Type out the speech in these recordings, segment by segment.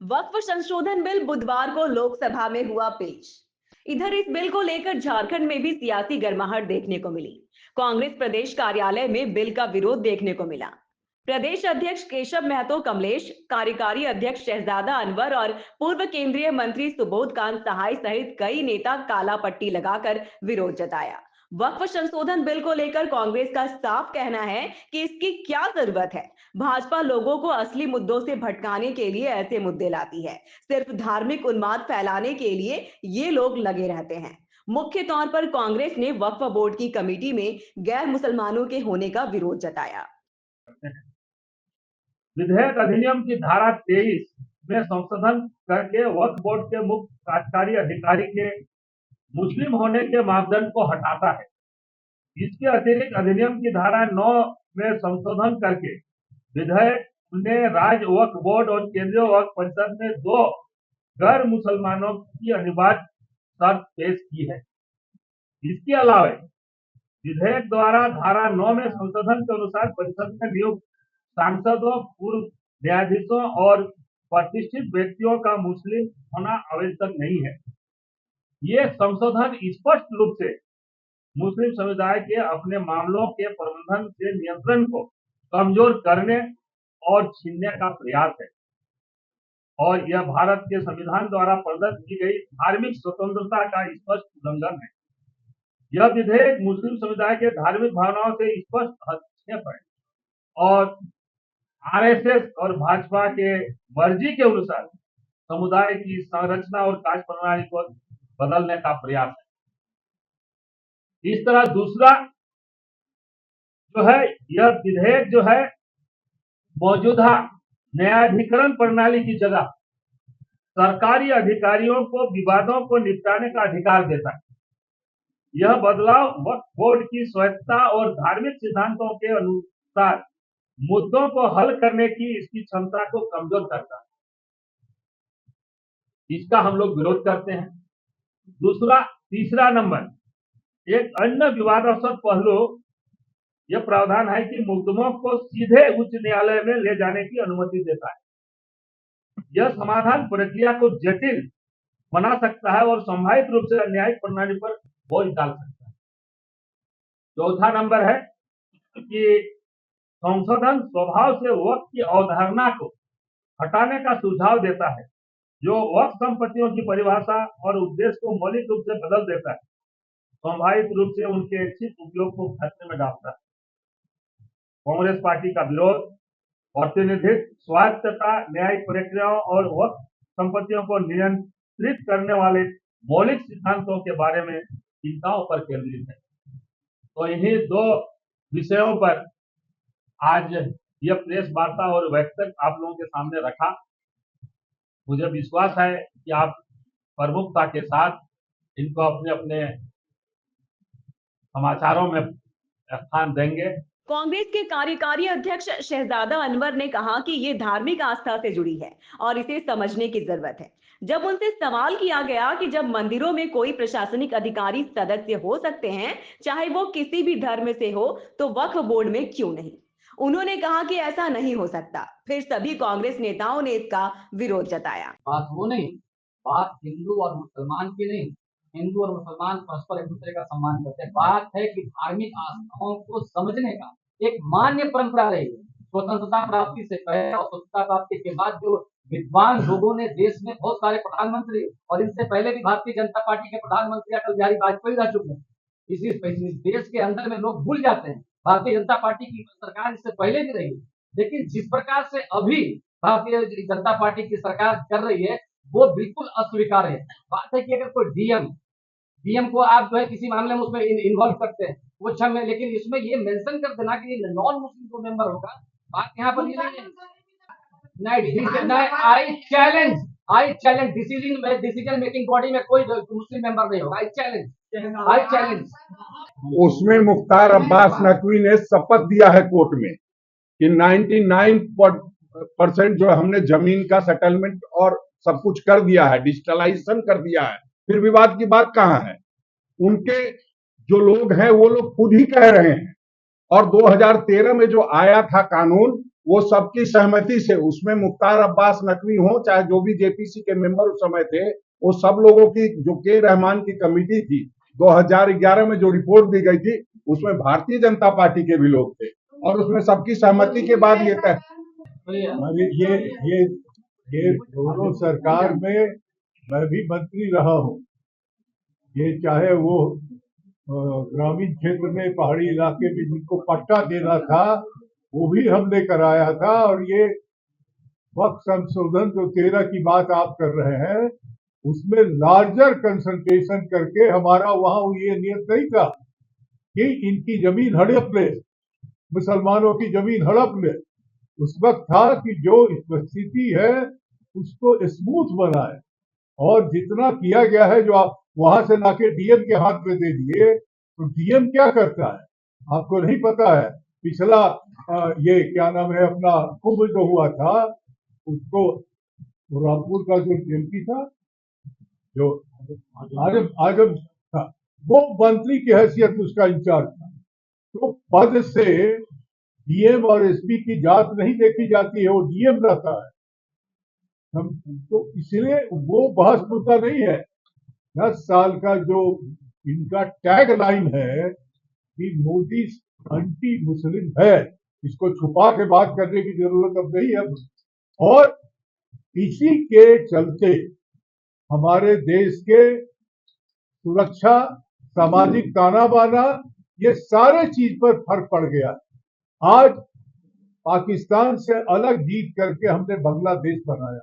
वक्फ संशोधन बिल बुधवार को लोकसभा में हुआ पेश। इधर इस बिल को लेकर झारखंड में भी सियासी गर्माहट देखने को मिली। कांग्रेस प्रदेश कार्यालय में बिल का विरोध देखने को मिला। प्रदेश अध्यक्ष केशव महतो कमलेश, कार्यकारी अध्यक्ष शहजादा अनवर और पूर्व केंद्रीय मंत्री सुबोध कांत सहाय सहित कई नेता काला पट्टी लगाकर विरोध जताया। वक्फ संशोधन बिल को लेकर कांग्रेस का साफ कहना है कि इसकी क्या जरूरत है। भाजपा लोगों को असली मुद्दों से भटकाने के लिए ऐसे मुद्दे लाती है। सिर्फ धार्मिक उन्माद फैलाने के लिए ये लोग लगे रहते हैं। मुख्य तौर पर कांग्रेस ने वक्फ बोर्ड की कमेटी में गैर मुसलमानों के होने का विरोध जताया। विधेयक अधिनियम की धारा 23 में संशोधन करके वक्फ बोर्ड के मुख्य कार्यकारी अधिकारी के मुस्लिम होने के मापदंड को हटाता है। इसके अतिरिक्त अधिनियम की धारा 9 में संशोधन करके विधेयक ने राज्य वक्फ बोर्ड और केंद्रीय वक्फ परिषद में 2 गैर मुसलमानों की अनिवार्य शर्त पेश की है। इसके अलावा विधेयक द्वारा धारा 9 में संशोधन के अनुसार परिषद में नियुक्त सांसदों, पूर्व न्यायाधीशों और प्रतिष्ठित व्यक्तियों का मुस्लिम होना आवश्यक नहीं है। ये संशोधन स्पष्ट रूप से मुस्लिम समुदाय के अपने मामलों के प्रबंधन से नियंत्रण को कमजोर करने और छीनने का प्रयास है और यह भारत के संविधान द्वारा प्रदत्त की गई धार्मिक स्वतंत्रता का स्पष्ट उल्लंघन है। यह विधेयक मुस्लिम समुदाय के धार्मिक भावनाओं से स्पष्ट हस्तक्षेप है और आरएसएस और भाजपा के मर्जी के अनुसार समुदाय की संरचना और कार्य प्रणाली को बदलने का प्रयास है। इस तरह दूसरा जो है, यह विधेयक जो है मौजूदा न्यायाधिकरण प्रणाली की जगह सरकारी अधिकारियों को विवादों को निपटाने का अधिकार देता है। यह बदलाव वक्फ बोर्ड की स्वायत्तता और धार्मिक सिद्धांतों के अनुसार मुद्दों को हल करने की इसकी क्षमता को कमजोर करता है। इसका हम लोग विरोध करते हैं। तीसरा नंबर, एक अन्य विवादास्पद पहलू यह प्रावधान है कि मुकदमों को सीधे उच्च न्यायालय में ले जाने की अनुमति देता है। यह समाधान प्रक्रिया को जटिल बना सकता है और संभावित रूप से न्यायिक प्रणाली पर बोझ डाल सकता है। चौथा नंबर है कि संशोधन स्वभाव से वक्फ की अवधारणा को हटाने का सुझाव देता है, जो वक्फ संपत्तियों की परिभाषा और उद्देश्य को मौलिक रूप से बदल देता है, संभावित रूप से उनके इच्छित उपयोग को खतरे में डालता है। कांग्रेस पार्टी का विरोध प्रतिनिधित्व, स्वायत्तता, न्यायिक प्रक्रियाओं और वक्फ संपत्तियों को नियंत्रित करने वाले मौलिक सिद्धांतों के बारे में चिंताओं पर केंद्रित है। तो इन्हीं 2 विषयों पर आज यह प्रेस वार्ता और वक्तव्य आप लोगों के सामने रखा। मुझे विश्वास है कि आप प्रमुखता के साथ इनको अपने अपने समाचारों में स्थान देंगे। कांग्रेस के कार्यकारी अध्यक्ष शहजादा अनवर ने कहा कि ये धार्मिक आस्था से जुड़ी है और इसे समझने की जरूरत है। जब उनसे सवाल किया गया कि जब मंदिरों में कोई प्रशासनिक अधिकारी सदस्य हो सकते हैं, चाहे वो किसी भी धर्म से हो, तो वक्फ बोर्ड में क्यों नहीं? उन्होंने कहा कि ऐसा नहीं हो सकता। फिर सभी कांग्रेस नेताओं ने इसका विरोध जताया। बात वो नहीं, बात हिंदू और मुसलमान की नहीं। हिंदू और मुसलमान परस्पर एक दूसरे का सम्मान करते हैं। बात है कि धार्मिक आस्थाओं को समझने का एक मान्य परंपरा रही है। स्वतंत्रता प्राप्ति से पहले और स्वतंत्रता प्राप्ति के बाद जो विद्वान लोगों ने देश में बहुत सारे प्रधानमंत्री और इनसे पहले भी भारतीय जनता पार्टी के प्रधानमंत्री अटल बिहारी वाजपेयी रह चुके हैं। इसी देश के अंदर में लोग भूल जाते हैं, भारतीय जनता पार्टी की सरकार इससे पहले भी रही, लेकिन जिस प्रकार से अभी भारतीय जनता पार्टी की सरकार कर रही है वो बिल्कुल अस्वीकार है। बात है कि अगर कोई डीएम को आप जो है किसी मामले में उसमें इन्वॉल्व करते हैं वो अच्छा में, लेकिन इसमें ये मेंशन कर देना कि नॉन मुस्लिम को मेंबर होगा, बात यहाँ पर ये नहीं है। I challenge decision making body में कोई मुस्लिम मेंबर नहीं होगा। I challenge. उसमें मुख्तार अब्बास नकवी ने शपथ दिया है कोर्ट में कि 99% जो हमने जमीन का सेटलमेंट और सब कुछ कर दिया है, डिजिटलाइजेशन कर दिया है। फिर विवाद की बात कहां है? उनके जो लोग हैं वो लोग खुद ही कह रहे हैं। और 2013 में जो आया था कानून, वो सबकी सहमति से, उसमें मुख्तार अब्बास नकवी हो चाहे जो भी जेपीसी के मेंबर उस समय थे, वो सब लोगों की, जो के रहमान की कमेटी थी 2011 में जो रिपोर्ट दी गई थी, उसमें भारतीय जनता पार्टी के भी लोग थे और उसमें सबकी सहमति के बाद ये तय। अरे ये दोनों सरकार में मैं भी मंत्री रहा हूँ। ये चाहे वो ग्रामीण क्षेत्र में, पहाड़ी इलाके में जिनको पट्टा देना था वो भी हम लेकर आया था, और ये वक्त संशोधन जो 13 की बात आप कर रहे हैं उसमें लार्जर कंसंट्रेशन करके हमारा वहां ये नियत नहीं था कि इनकी जमीन हड़प ले, मुसलमानों की जमीन हड़प ले। उस वक्त था कि जो स्थिति है उसको स्मूथ बनाए, और जितना किया गया है, जो आप वहां से लाके डीएम के हाथ में दे दिए, तो डीएम क्या करता है आपको नहीं पता है। पिछला ये क्या नाम है अपना कुंभ जो हुआ था, उसको रामपुर का जो एमपी था, जो आजम था, वो मंत्री की हैसियत उसका इंचार्ज था। तो पद से डीएम और एसपी की जात नहीं देखी जाती है, वो डीएम रहता है। तो इसलिए वो बहस मुद्दा नहीं है। 10 साल का जो इनका टैग लाइन है कि मोदी एंटी मुस्लिम है, इसको छुपा के बात करने की जरूरत अब नहीं है। और इसी के चलते हमारे देश के सुरक्षा, सामाजिक ताना बाना, ये सारे चीज पर फर्क पड़ गया। आज पाकिस्तान से अलग जीत करके हमने बांग्लादेश बनाया।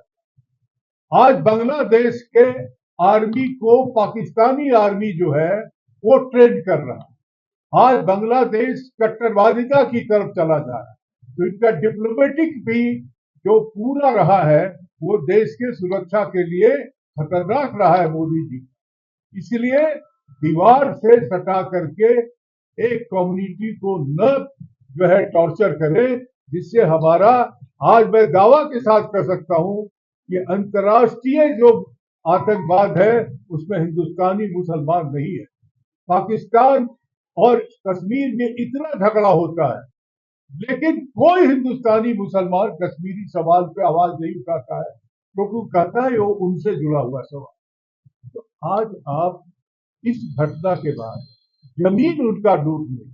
आज बांग्लादेश के आर्मी को पाकिस्तानी आर्मी जो है वो ट्रेन कर रहा है। आज बांग्लादेश कट्टरवादिता की तरफ चला जा रहा है। तो इनका डिप्लोमेटिक भी जो पूरा रहा है वो देश के सुरक्षा के लिए खतरनाक रहा है मोदी जी। इसलिए दीवार से सटा करके एक कम्युनिटी को न जो है टॉर्चर करे, जिससे हमारा, आज मैं दावा के साथ कर सकता हूं कि अंतर्राष्ट्रीय जो आतंकवाद है उसमें हिंदुस्तानी मुसलमान नहीं है। पाकिस्तान और कश्मीर में इतना झगड़ा होता है, लेकिन कोई हिंदुस्तानी मुसलमान कश्मीरी सवाल पे आवाज नहीं उठाता है, क्योंकि वो कहता है वो उनसे जुड़ा हुआ सवाल। तो आज आप इस घटना के बाद जमीन उनका लूट ले,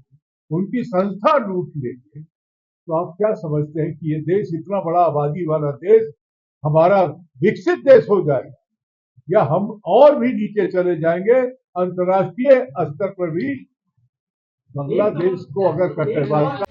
उनकी संस्था लूट लेंगे, तो आप क्या समझते हैं कि ये देश, इतना बड़ा आबादी वाला देश, हमारा विकसित देश हो जाएगा, या हम और भी नीचे चले जाएंगे? अंतर्राष्ट्रीय स्तर पर भी बांग्लादेश को अगर कट्टरवाद